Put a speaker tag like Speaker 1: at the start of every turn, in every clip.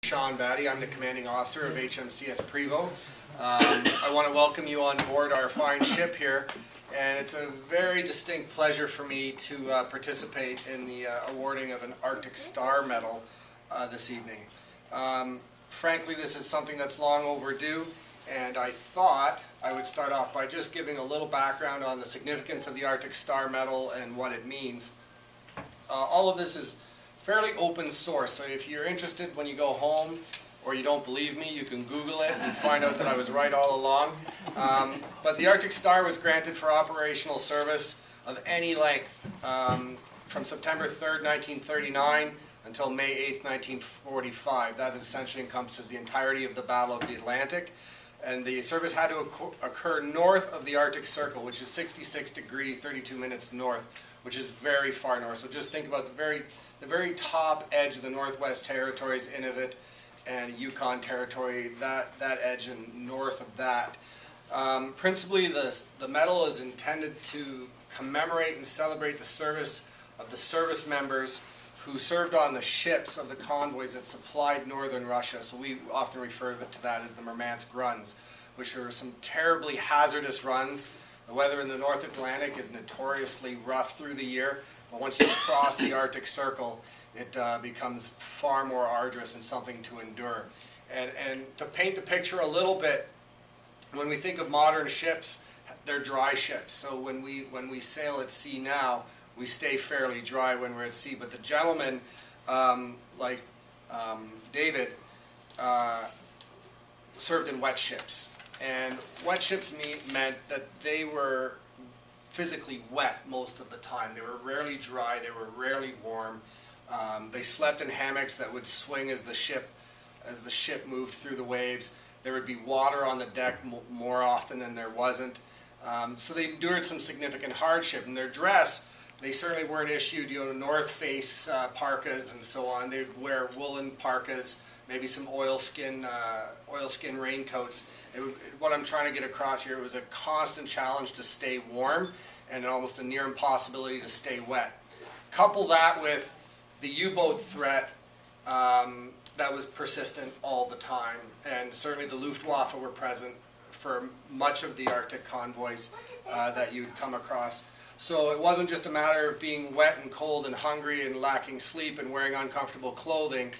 Speaker 1: Sean Batty. I'm the commanding officer of HMCS Prevost. I want to welcome you on board our fine ship here, and it's a very distinct pleasure for me to participate in the awarding of an Arctic Star Medal this evening. Frankly, this is something that's long overdue, and I thought I would start off by just giving a little background on the significance of the Arctic Star Medal and what it means. All of this is fairly open source, so if you're interested when you go home or you don't believe me, you can Google it and find out that I was right all along. But the Arctic Star was granted for operational service of any length from September 3rd, 1939 until May 8th, 1945. That essentially encompasses the entirety of the Battle of the Atlantic. And the service had to occur north of the Arctic Circle, which is 66 degrees, 32 minutes north, which is very far north. So just think about the very top edge of the Northwest Territories, Inuvik and Yukon Territory, that edge and north of that. Principally, the medal is intended to commemorate and celebrate the service of the service members who served on the ships of the convoys that supplied northern Russia. So we often refer to that as the Murmansk runs, which are some terribly hazardous runs. The weather in the North Atlantic is notoriously rough through the year, but once you cross the Arctic Circle, it becomes far more arduous and something to endure. And to paint the picture a little bit, when we think of modern ships, they're dry ships. So when we sail at sea now, we stay fairly dry when we're at sea. But the gentlemen, like David, served in wet ships. And wet ships meant that they were physically wet most of the time. They were rarely dry, they were rarely warm. They slept in hammocks that would swing as the ship moved through the waves. There would be water on the deck more often than there wasn't. So they endured some significant hardship. In their dress, they certainly weren't issued, North Face parkas and so on. They'd wear woolen parkas, maybe some oilskin raincoats. What I'm trying to get across here was a constant challenge to stay warm and almost a near impossibility to stay wet. Couple that with the U-boat threat that was persistent all the time, and certainly the Luftwaffe were present for much of the Arctic convoys that you'd come across. So it wasn't just a matter of being wet and cold and hungry and lacking sleep and wearing uncomfortable clothing.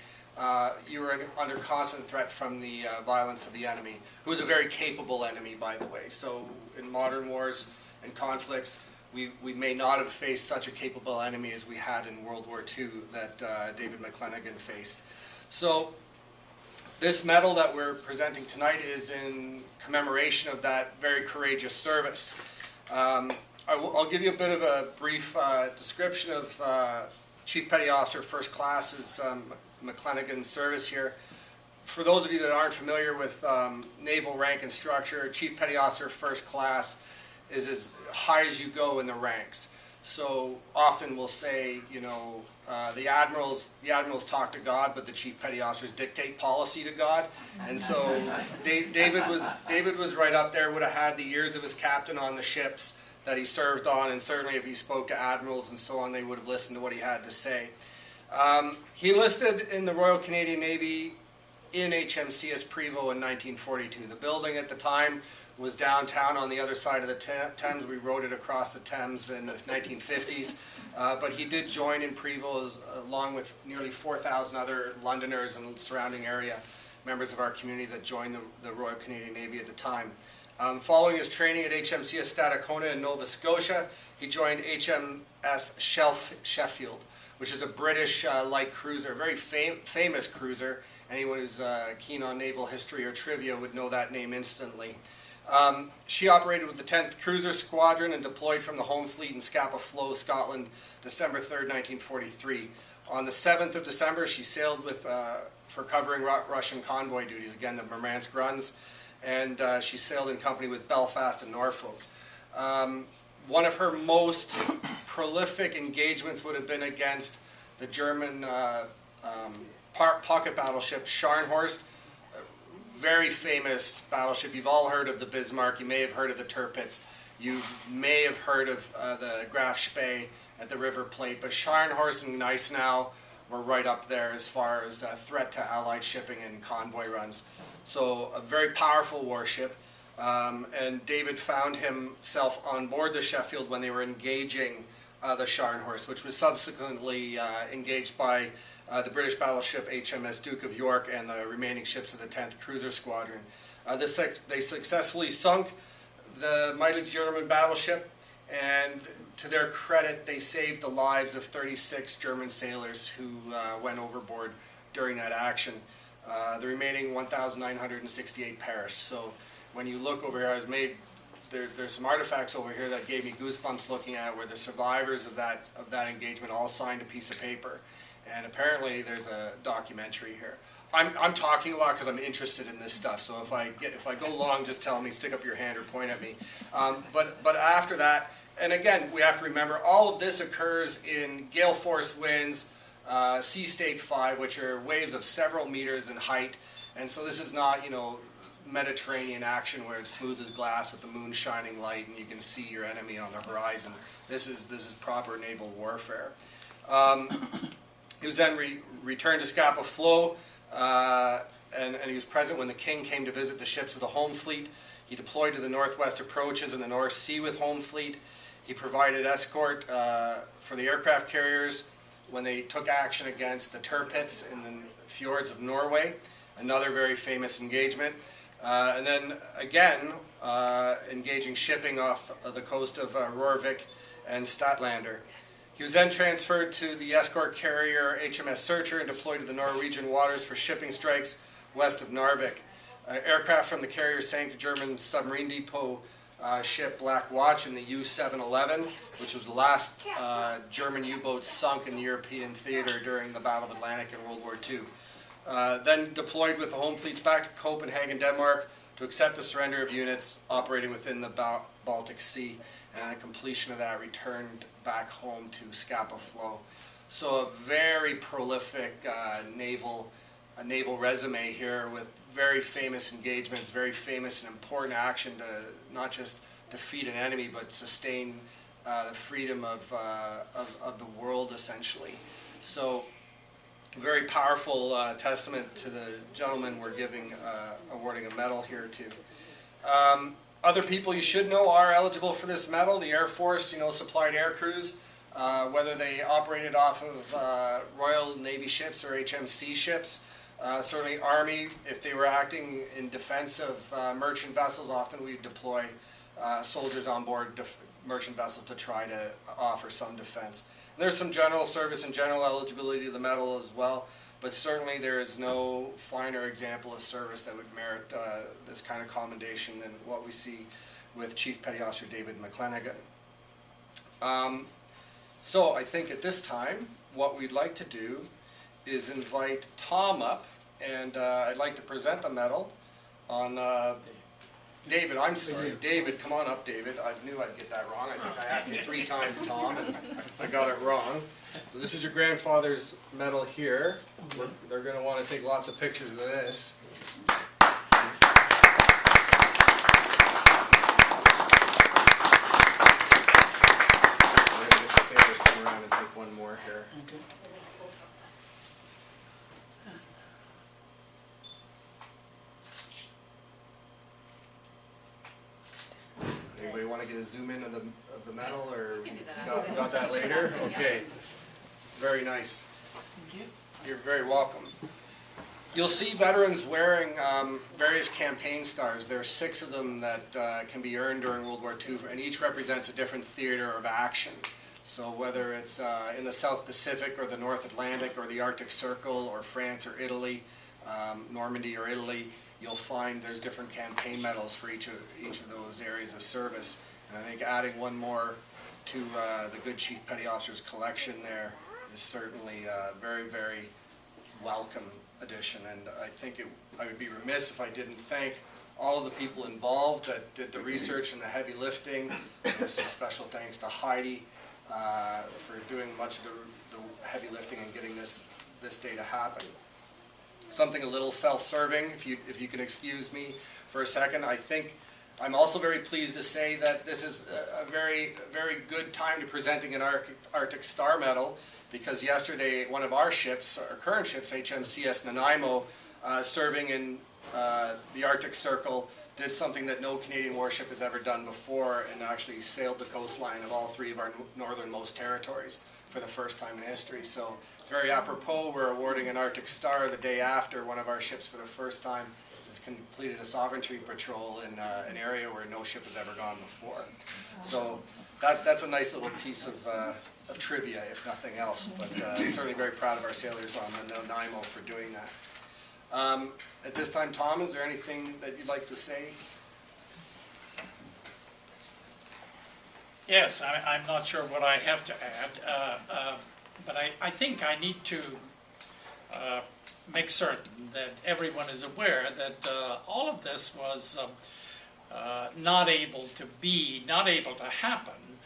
Speaker 1: You were under constant threat from the violence of the enemy, who was a very capable enemy, by the way. So in modern wars and conflicts, we may not have faced such a capable enemy as we had in World War II that David McClenaghan faced. So this medal that we're presenting tonight is in commemoration of that very courageous service. I'll give you a bit of a brief description of Chief Petty Officer First Class's McClenaghan's service here. For those of you that aren't familiar with naval rank and structure, Chief Petty Officer First Class is as high as you go in the ranks. So often we'll say, the admirals talk to God, but the Chief Petty Officers dictate policy to God. And so David was right up there, would have had the ears of his captain on the ships that he served on, and certainly if he spoke to admirals and so on, they would have listened to what he had to say. He enlisted in the Royal Canadian Navy in HMCS Prevost in 1942. The building at the time was downtown on the other side of the Thames. We rode it across the Thames in the 1950s. But he did join in Prevost along with nearly 4,000 other Londoners and surrounding area members of our community that joined the Royal Canadian Navy at the time. Following his training at HMCS Stadacona in Nova Scotia, he joined HMS Sheffield, which is a British light cruiser, a very famous cruiser. Anyone who's keen on naval history or trivia would know that name instantly. She operated with the 10th Cruiser Squadron and deployed from the Home Fleet in Scapa Flow, Scotland, December 3rd, 1943. On the 7th of December, she sailed for covering Russian convoy duties, again the Murmansk runs, and she sailed in company with Belfast and Norfolk. One of her most prolific engagements would have been against the German pocket battleship Scharnhorst, very famous battleship. You've all heard of the Bismarck, you may have heard of the Tirpitz, you may have heard of the Graf Spee at the River Plate, but Scharnhorst and Gneisenau were right up there as far as a threat to Allied shipping and convoy runs. So a very powerful warship. And David found himself on board the Sheffield when they were engaging the Scharnhorst, which was subsequently engaged by the British battleship HMS Duke of York and the remaining ships of the 10th Cruiser Squadron. They successfully sunk the mighty German battleship, and to their credit, they saved the lives of 36 German sailors who went overboard during that action. The remaining 1,968 perished. So when you look over here, there's some artifacts over here that gave me goosebumps looking at, where the survivors of that engagement all signed a piece of paper. And apparently there's a documentary here. I'm talking a lot because I'm interested in this stuff. So if I go long, just tell me, stick up your hand or point at me. But after that, and again, we have to remember all of this occurs in gale force winds, sea state 5, which are waves of several meters in height. And so this is not, Mediterranean action where it's smooth as glass with the moon shining light and you can see your enemy on the horizon. This is proper naval warfare. He was then returned to Scapa Flow, and he was present when the King came to visit the ships of the Home Fleet. He deployed to the northwest approaches in the North Sea with Home Fleet. He provided escort for the aircraft carriers when they took action against the Tirpitz in the fjords of Norway, another very famous engagement. And then again, engaging shipping off the coast of Rorvik and Statlander. He was then transferred to the escort carrier HMS Searcher and deployed to the Norwegian waters for shipping strikes west of Narvik. Aircraft from the carrier sank the German submarine depot ship Black Watch in the U-711, which was the last German U-boat sunk in the European theater during the Battle of Atlantic in World War II. Then deployed with the Home Fleets back to Copenhagen, Denmark, to accept the surrender of units operating within the Baltic Sea, and at completion of that returned back home to Scapa Flow. So a very prolific naval resume here with very famous engagements, very famous and important action to not just defeat an enemy but sustain the freedom of the world essentially. So very powerful testament to the gentleman we're awarding a medal here to. Other people you should know are eligible for this medal. The Air Force, supplied air crews, whether they operated off of Royal Navy ships or HMC ships. Certainly Army, if they were acting in defense of merchant vessels, often we deploy soldiers on board merchant vessels to try to offer some defense. And there's some general service and general eligibility to the medal as well, but certainly there is no finer example of service that would merit this kind of commendation than what we see with Chief Petty Officer David McClenaghan. So I think at this time what we'd like to do is invite Tom up, and I'd like to present the medal on David, I'm sorry. David, come on up, David. I knew I'd get that wrong. I think I asked you 3 times, Tom, and I got it wrong. So this is your grandfather's medal here. They're going to want to take lots of pictures of this. I'm going to get the sailors come around and take one more here.
Speaker 2: Okay.
Speaker 1: Anybody want to get a zoom in of the medal, or got that later? Okay. Very nice.
Speaker 2: Thank you.
Speaker 1: You're very welcome. You'll see veterans wearing various campaign stars. There are 6 of them that can be earned during World War II, and each represents a different theater of action. So whether it's in the South Pacific or the North Atlantic or the Arctic Circle or France or Italy, Normandy or Italy, you'll find there's different campaign medals for each of those areas of service. And I think adding one more to the good Chief Petty Officer's collection there is certainly a very, very welcome addition. And I think I would be remiss if I didn't thank all of the people involved that did the research and the heavy lifting. And some special thanks to Heidi for doing much of the heavy lifting and getting this day to happen. Something a little self-serving, if you can excuse me for a second. I think I'm also very pleased to say that this is a very, very good time to presenting an Arctic Star Medal, because yesterday one of our ships, our current ships, HMCS Nanaimo, serving in the Arctic Circle, did something that no Canadian warship has ever done before, and actually sailed the coastline of all three of our northernmost territories for the first time in history. So it's very apropos. We're awarding an Arctic Star the day after one of our ships for the first time has completed a sovereignty patrol in an area where no ship has ever gone before. So that's a nice little piece of trivia, if nothing else. But certainly very proud of our sailors on the Nanaimo for doing that. At this time, Tom, is there anything that you'd like to say?
Speaker 2: Yes, I'm not sure what I have to add, but I think I need to make certain that everyone is aware that all of this was not able to happen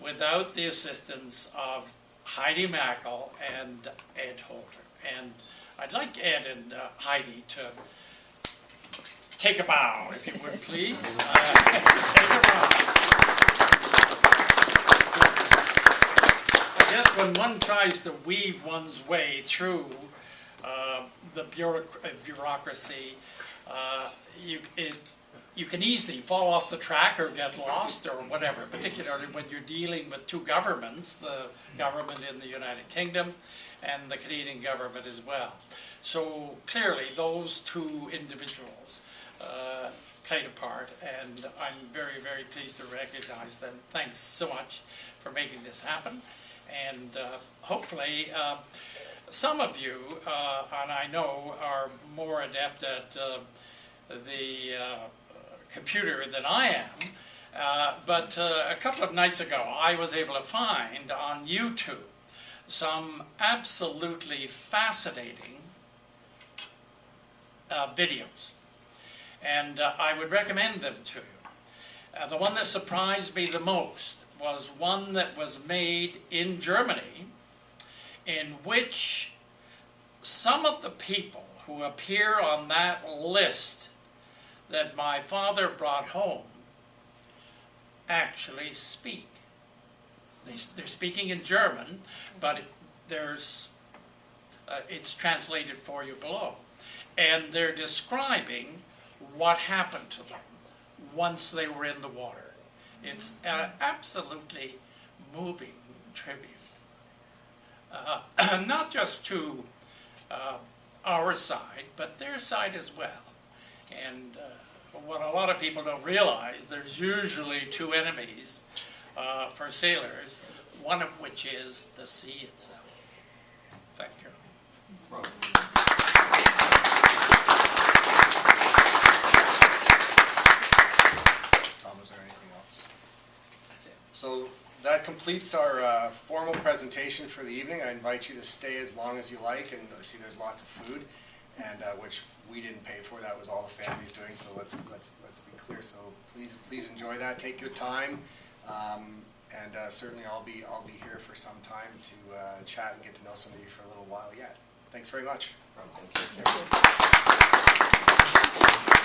Speaker 2: without the assistance of Heidi Mackle and Ed Holter. And I'd like Ed and Heidi to take a bow, if you would, please. Take a bow. I guess when one tries to weave one's way through the bureaucracy, you can easily fall off the track or get lost or whatever, particularly when you're dealing with two governments, the government in the United Kingdom and the Canadian government as well. So clearly those two individuals played a part, and I'm very, very pleased to recognize them. Thanks so much for making this happen, and hopefully some of you, and I know, are more adept at the computer than I am, but a couple of nights ago I was able to find on YouTube some absolutely fascinating videos, and I would recommend them to you. The one that surprised me the most was one that was made in Germany, in which some of the people who appear on that list that my father brought home actually speak. They're speaking in German, but it's translated for you below. And they're describing what happened to them once they were in the water. It's an absolutely moving tribute. Not just to our side, but their side as well. And what a lot of people don't realize, there's usually two enemies for sailors, one of which is the sea itself. Thank you.
Speaker 1: Tom, is there anything else? That's it. So that completes our formal presentation for the evening. I invite you to stay as long as you like, and see there's lots of food, and which we didn't pay for. That was all the family's doing. So let's be clear. So please enjoy that. Take your time, and certainly I'll be here for some time to chat and get to know some of you for a little while yet. Thanks very much.
Speaker 3: Thank you.